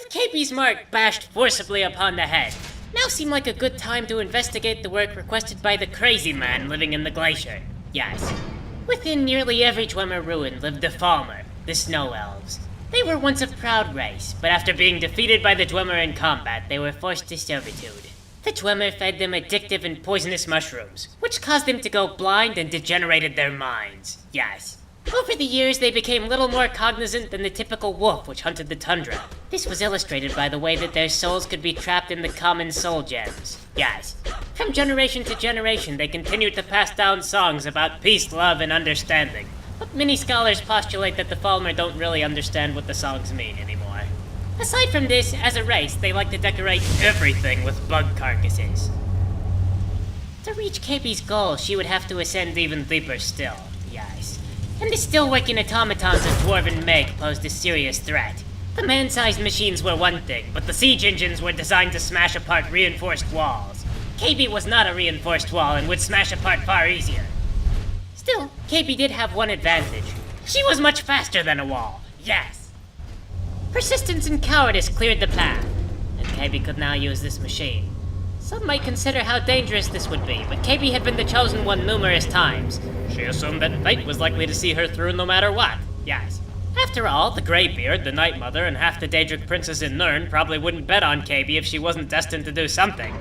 With Kaybe's mark bashed forcibly upon the head, now seemed like a good time to investigate the work requested by the crazy man living in the glacier. Yes. Within nearly every Dwemer ruin lived the Falmer, the Snow Elves. They were once a proud race, but after being defeated by the Dwemer in combat, they were forced to servitude. The Dwemer fed them addictive and poisonous mushrooms, which caused them to go blind and degenerated their minds. Yes. Over the years, they became little more cognizant than the typical wolf which hunted the tundra. This was illustrated by the way that their souls could be trapped in the common soul gems. Yes. From generation to generation, they continued to pass down songs about peace, love, and understanding. But many scholars postulate that the Falmer don't really understand what the songs mean anymore. Aside from this, as a race, they like to decorate everything with bug carcasses. To reach Kaybe's goal, she would have to ascend even deeper still. Yes. And the still-working automatons of Dwarven Meg posed a serious threat. The man-sized machines were one thing, but the siege engines were designed to smash apart reinforced walls. Kaybe was not a reinforced wall and would smash apart far easier. Still, Kaybe did have one advantage. She was much faster than a wall. Yes. Persistence and cowardice cleared the path, and Kaybe could now use this machine. Some might consider how dangerous this would be, but Kaybe had been the chosen one numerous times. She assumed that fate was likely to see her through no matter what. Yes. After all, the Greybeard, the Night Mother, and half the Daedric princes in Nirn probably wouldn't bet on Kaybe if she wasn't destined to do something.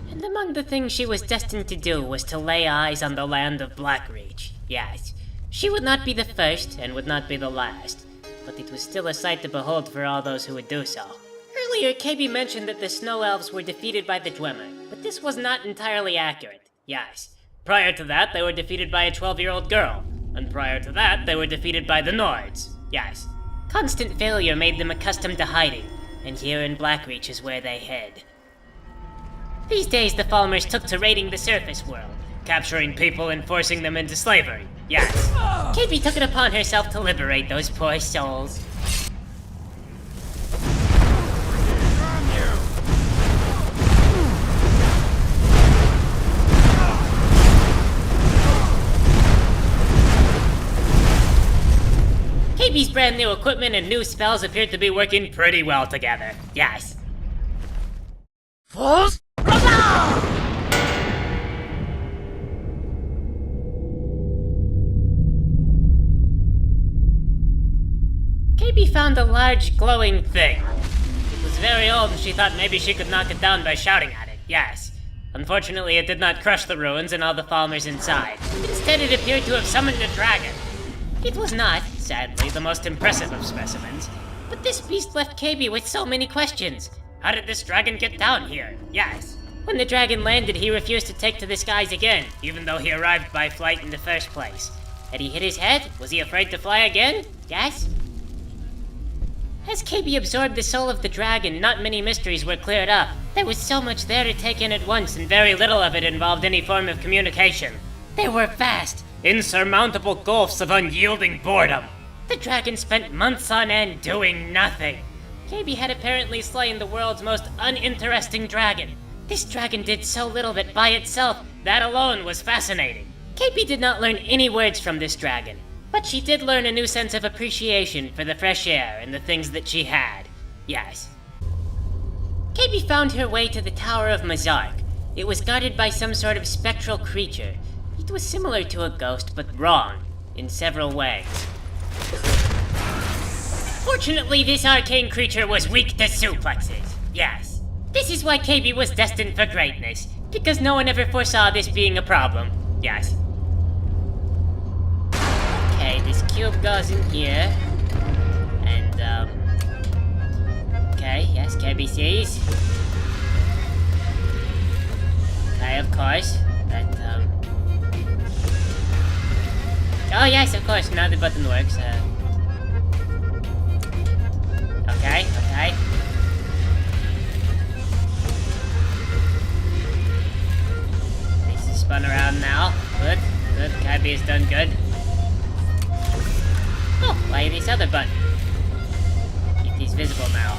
And among the things she was destined to do was to lay eyes on the land of Blackreach. Yes. She would not be the first, and would not be the last, but it was still a sight to behold for all those who would do so. Earlier, Kaybe mentioned that the Snow Elves were defeated by the Dwemer, but this was not entirely accurate. Yes. Prior to that, they were defeated by a 12-year-old girl, and prior to that, they were defeated by the Nords. Yes. Constant failure made them accustomed to hiding, and here in Blackreach is where they hid. These days, the Falmers took to raiding the surface world, capturing people and forcing them into slavery. Yes. Kaybe took it upon herself to liberate those poor souls. Kaybe's brand new equipment and new spells appeared to be working pretty well together. Yes. Force? Kaybe found a large, glowing thing. It was very old and she thought maybe she could knock it down by shouting at it. Yes. Unfortunately, it did not crush the ruins and all the Falmers inside. Instead, it appeared to have summoned a dragon. It was not, sadly, the most impressive of specimens, but this beast left Kaybe with so many questions. How did this dragon get down here? Yes. When the dragon landed, he refused to take to the skies again, even though he arrived by flight in the first place. Had he hit his head? Was he afraid to fly again? Yes? As Kaybe absorbed the soul of the dragon, not many mysteries were cleared up. There was so much there to take in at once, and very little of it involved any form of communication. There were vast, insurmountable gulfs of unyielding boredom. The dragon spent months on end doing nothing. Kaybe had apparently slain the world's most uninteresting dragon. This dragon did so little that by itself, that alone was fascinating. Kaybe did not learn any words from this dragon, but she did learn a new sense of appreciation for the fresh air and the things that she had. Yes. Kaybe found her way to the Tower of Mazark. It was guarded by some sort of spectral creature. It was similar to a ghost, but wrong, in several ways. Fortunately, this arcane creature was weak to suplexes. Yes. This is why Kaybe was destined for greatness, because no one ever foresaw this being a problem. Yes. Okay, this cube goes in here. And, okay, yes, Kaybe sees. Okay, of course. But, oh yes, of course, now the button works. Okay. This is spun around now. Good. Kaybe has done good. Oh, why this other button? It is visible now.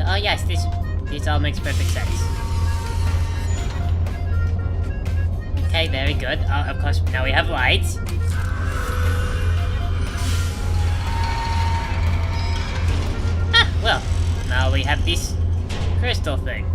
Oh yes, this all makes perfect sense. Okay, very good. Of course, now we have lights. Ah, actually have this crystal thing.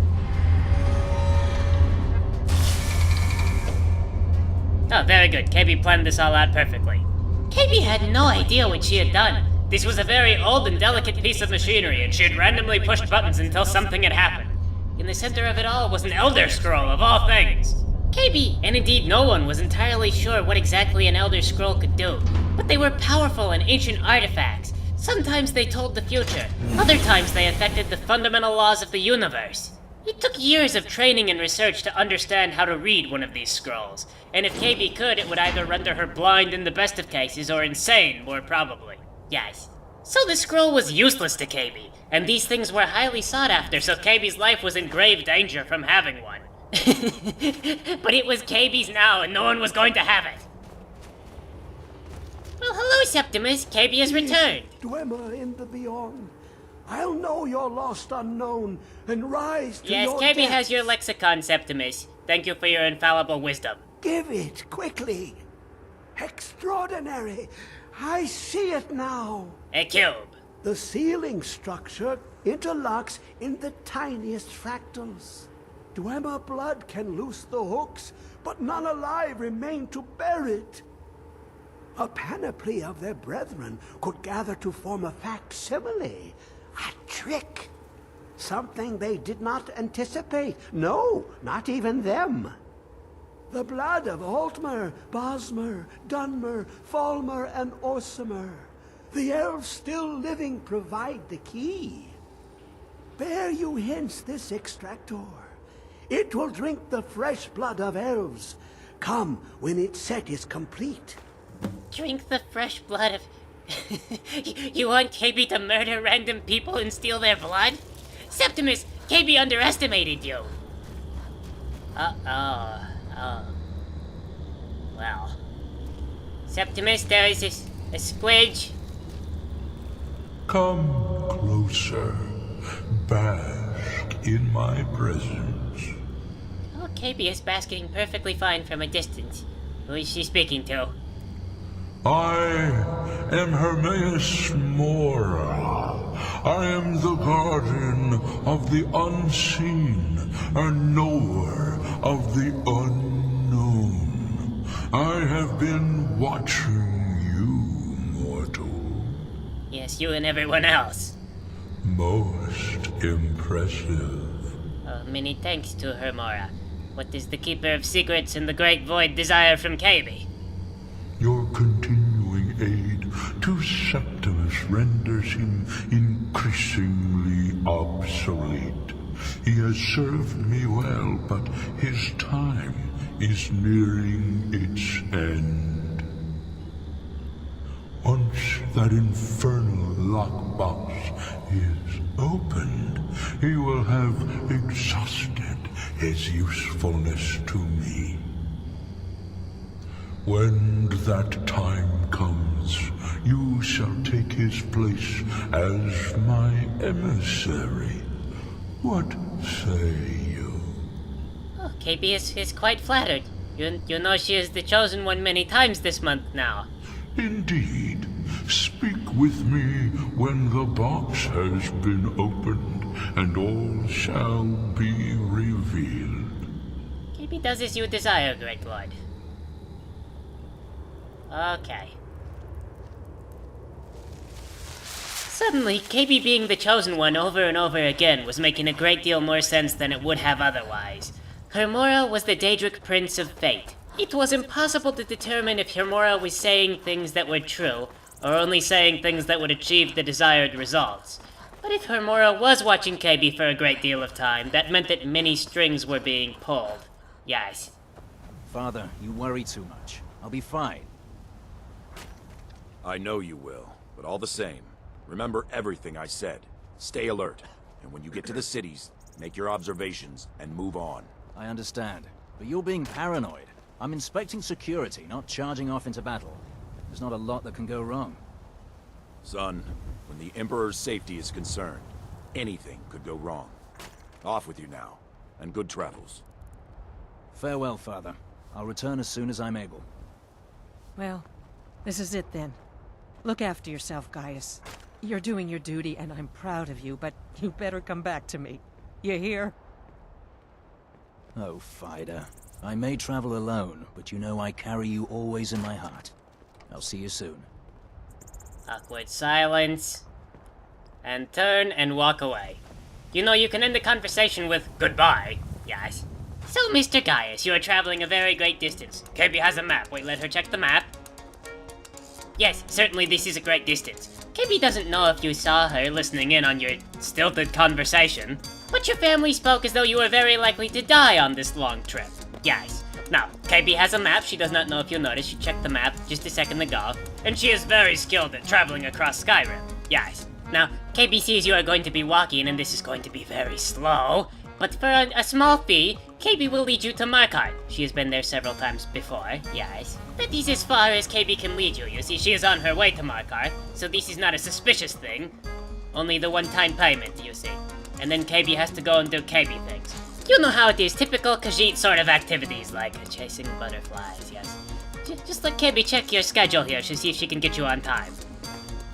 Oh, very good. Kaybe planned this all out perfectly. Kaybe had no idea what she had done. This was a very old and delicate piece of machinery, and she had randomly pushed buttons until something had happened. In the center of it all was an Elder Scroll, of all things. Kaybe, and indeed no one, was entirely sure what exactly an Elder Scroll could do, but they were powerful and ancient artifacts. Sometimes they told the future, other times they affected the fundamental laws of the universe. It took years of training and research to understand how to read one of these scrolls, and if Kaybe could, it would either render her blind in the best of cases, or insane, more probably. Yes. So the scroll was useless to Kaybe, and these things were highly sought after, so Kaybe's life was in grave danger from having one. But it was Kaybe's now, and no one was going to have it. Well, hello, Septimus. Kaybe has returned. Dwemer in the beyond. I'll know your lost unknown and rise to Yes, your Kaybe depths. has your lexicon, Septimus. Thank you for your infallible wisdom. Give it quickly. Extraordinary. I see it now. A cube. The ceiling structure interlocks in the tiniest fractals. Dwemer blood can loose the hooks, but none alive remain to bear it. A panoply of their brethren could gather to form a facsimile. A trick. Something they did not anticipate. No, not even them. The blood of Altmer, Bosmer, Dunmer, Falmer, and Orsimer. The elves still living provide the key. Bear you hence this extractor. It will drink the fresh blood of elves. Come when its set is complete. Drink the fresh blood of... You want Kaybe to murder random people and steal their blood? Septimus, Kaybe underestimated you. Oh. Well. Septimus, there is a squidge. Come closer. Bask in my presence. Oh, Kaybe is basking perfectly fine from a distance. Who is she speaking to? I am Hermaeus Mora. I am the guardian of the unseen, a knower of the unknown. I have been watching you, mortal. Yes, you and everyone else. Most impressive. Oh, many thanks to Hermora. What does the Keeper of Secrets and the Great Void desire from Kaybe? Your continuing aid to Septimus renders him increasingly obsolete. He has served me well, but his time is nearing its end. Once that infernal lockbox is opened, he will have exhausted his usefulness to me. When that time comes, you shall take his place as my emissary. What say you? Oh, Kaybe is quite flattered. You know she is the chosen one many times this month now. Indeed. Speak with me when the box has been opened, and all shall be revealed. Kaybe does as you desire, Great Lord. Okay. Suddenly, Kaybe being the chosen one over and over again was making a great deal more sense than it would have otherwise. Hermora was the Daedric Prince of Fate. It was impossible to determine if Hermora was saying things that were true, or only saying things that would achieve the desired results. But if Hermora was watching Kaybe for a great deal of time, that meant that many strings were being pulled. Yes. Father, you worry too much. I'll be fine. I know you will, but all the same, remember everything I said. Stay alert, and when you get to the cities, make your observations and move on. I understand, but you're being paranoid. I'm inspecting security, not charging off into battle. There's not a lot that can go wrong. Son, when the Emperor's safety is concerned, anything could go wrong. Off with you now, and good travels. Farewell, Father. I'll return as soon as I'm able. Well, this is it then. Look after yourself, Gaius. You're doing your duty, and I'm proud of you, but you better come back to me. You hear? Oh, Fida. I may travel alone, but you know I carry you always in my heart. I'll see you soon. Awkward silence. And turn and walk away. You know, you can end the conversation with goodbye. Yes. So, Mr. Gaius, you are traveling a very great distance. Kaybe has a map. Wait, let her check the map. Yes, certainly this is a great distance. Kaybe doesn't know if you saw her listening in on your stilted conversation, but your family spoke as though you were very likely to die on this long trip. Yes. Now, Kaybe has a map. She does not know if you'll notice. She checked the map just a second ago, and she is very skilled at traveling across Skyrim. Yes. Now, Kaybe sees you are going to be walking, and this is going to be very slow, but for a small fee, Kaybe will lead you to Markarth. She has been there several times before, yes. That is as far as Kaybe can lead you. You see, she is on her way to Markarth, so this is not a suspicious thing. Only the one-time payment, you see. And then Kaybe has to go and do Kaybe things. You know how it is, typical Khajiit sort of activities, like chasing butterflies, yes. Just let Kaybe check your schedule here to see if she can get you on time.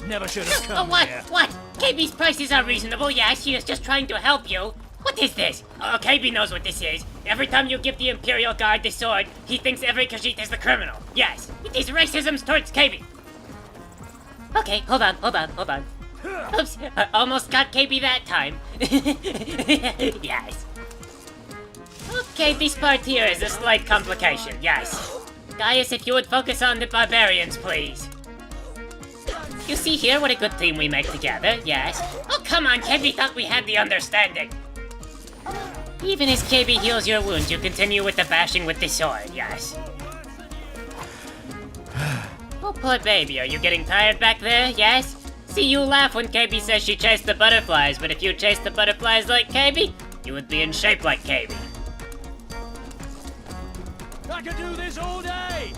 Never should have come What? here. What? Kaybe's prices are reasonable, yes, she is just trying to help you. What is this? Oh, Kaybe knows what this is. Every time you give the Imperial Guard the sword, he thinks every Khajiit is the criminal. Yes, it is racism towards Kaybe. Okay, hold on. Oops, I almost got Kaybe that time. Yes. Okay, this part here is a slight complication, yes. Gaius, if you would focus on the barbarians, please. You see here what a good team we make together, yes. Oh, come on, Kaybe thought we had the understanding. Even as Kaybe heals your wounds, you continue with the bashing with the sword, yes. Oh, poor baby, are you getting tired back there, yes? See, you laugh when Kaybe says she chased the butterflies, but if you chased the butterflies like Kaybe, you would be in shape like Kaybe. I could do this all day!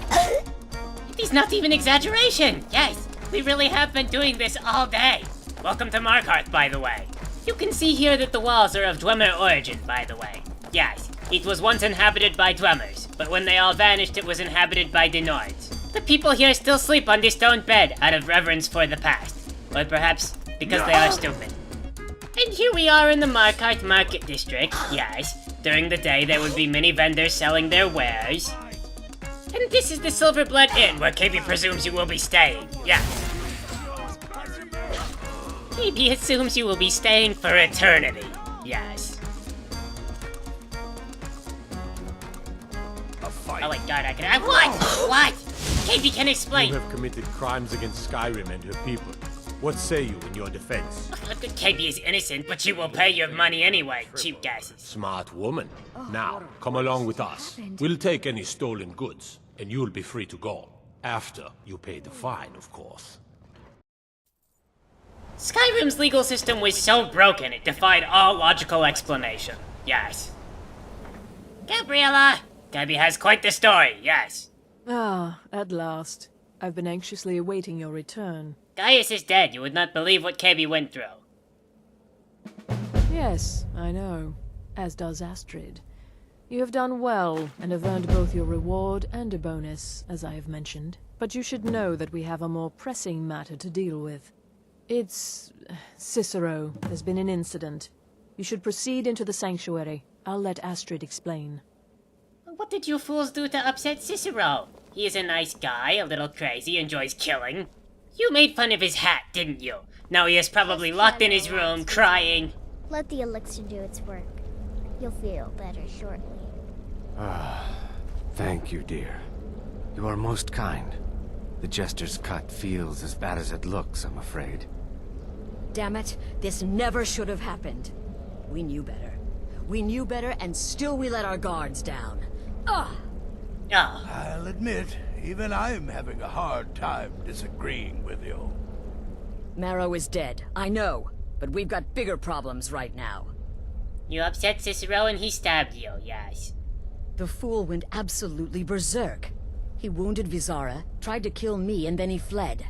It is not even exaggeration, yes. We really have been doing this all day. Welcome to Markarth, by the way. You can see here that the walls are of Dwemer origin, by the way. Yes, it was once inhabited by Dwemers, but when they all vanished, it was inhabited by Denords. The people here still sleep on this stone bed out of reverence for the past, or perhaps because they are stupid. And here we are in the Markarth Market District, yes. During the day, there would be many vendors selling their wares. And this is the Silverblood Inn, where Kaybe presumes you will be staying, yes. Kaybe assumes you will be staying for eternity. Yes. Oh my god, I can. What? Kaybe can explain. You have committed crimes against Skyrim and her people. What say you in your defense? Kaybe is innocent, but she will pay your money anyway, cheap gasses. Smart woman. Now, come along with us. We'll take any stolen goods, and you'll be free to go. After you pay the fine, of course. Skyrim's legal system was so broken it defied all logical explanation. Yes. Gabriella! Kaybe has quite the story, yes. Ah, at last. I've been anxiously awaiting your return. Gaius is dead. You would not believe what Kaybe went through. Yes, I know. As does Astrid. You have done well, and have earned both your reward and a bonus, as I have mentioned. But you should know that we have a more pressing matter to deal with. It's... Cicero. There's been an incident. You should proceed into the sanctuary. I'll let Astrid explain. What did you fools do to upset Cicero? He is a nice guy, a little crazy, enjoys killing. You made fun of his hat, didn't you? Now he is probably locked in his room, crying. Let the elixir do its work. You'll feel better shortly. Thank you, dear. You are most kind. The Jester's cut feels as bad as it looks, I'm afraid. Damn it, this never should have happened. We knew better. We knew better, and still we let our guards down. Ugh! Oh. I'll admit, even I'm having a hard time disagreeing with you. Marrow is dead, I know. But we've got bigger problems right now. You upset Cicero and he stabbed you, yes. The fool went absolutely berserk. He wounded Vizara, tried to kill me, and then he fled.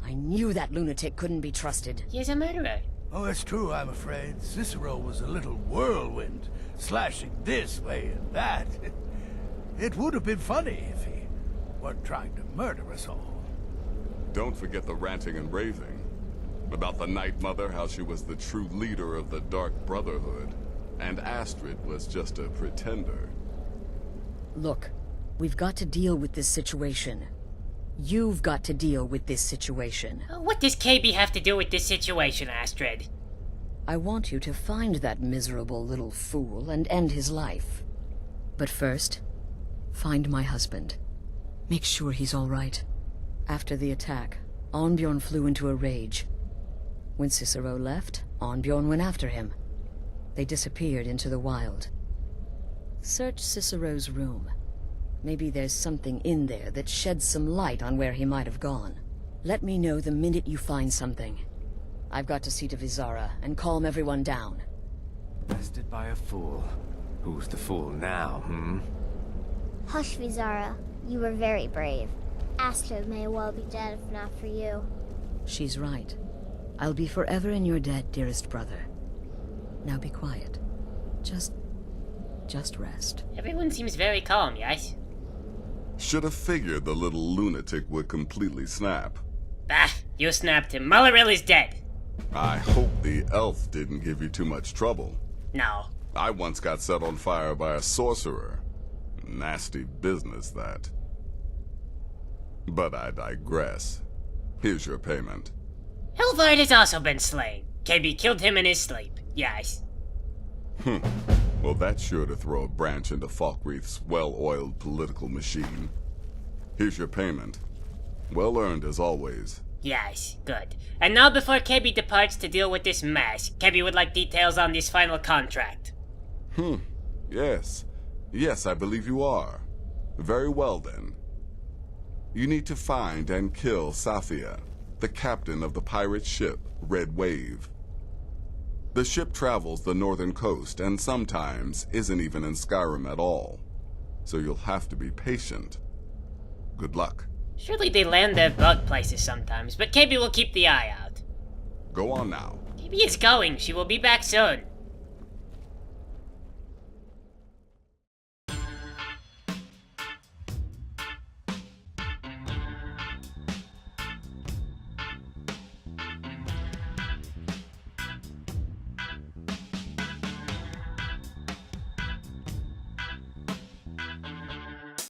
I knew that lunatic couldn't be trusted. He is a murderer. Oh, it's true, I'm afraid. Cicero was a little whirlwind, slashing this way and that. It would have been funny if he weren't trying to murder us all. Don't forget the ranting and raving. About the Night Mother, how she was the true leader of the Dark Brotherhood, and Astrid was just a pretender. Look, we've got to deal with this situation. You've got to deal with this situation. What does Kaybe have to do with this situation, Astrid? I want you to find that miserable little fool and end his life. But first, find my husband. Make sure he's all right. After the attack, Arnbjorn flew into a rage. When Cicero left, Arnbjorn went after him. They disappeared into the wild. Search Cicero's room. Maybe there's something in there that sheds some light on where he might have gone. Let me know the minute you find something. I've got to see to Vizara and calm everyone down. Bested by a fool. Who's the fool now, Hush, Vizara. You were very brave. Astrid may well be dead if not for you. She's right. I'll be forever in your debt, dearest brother. Now be quiet. Just rest. Everyone seems very calm, yes? Should have figured the little lunatic would completely snap. Bah, you snapped him. Mullerill is dead. I hope the elf didn't give you too much trouble. No. I once got set on fire by a sorcerer. Nasty business, that. But I digress. Here's your payment. Helvard has also been slain. Kaybe killed him in his sleep, yes. Well, that's sure to throw a branch into Falkreath's well-oiled political machine. Here's your payment. Well earned as always. Yes, good. And now before Kaybe departs to deal with this mess, Kaybe would like details on this final contract. Yes. Yes, I believe you are. Very well then. You need to find and kill Safia, the captain of the pirate ship, Red Wave. The ship travels the northern coast and sometimes isn't even in Skyrim at all. So you'll have to be patient. Good luck. Surely they land their bug places sometimes, but Kaybe will keep the eye out. Go on now. Kaybe is going. She will be back soon.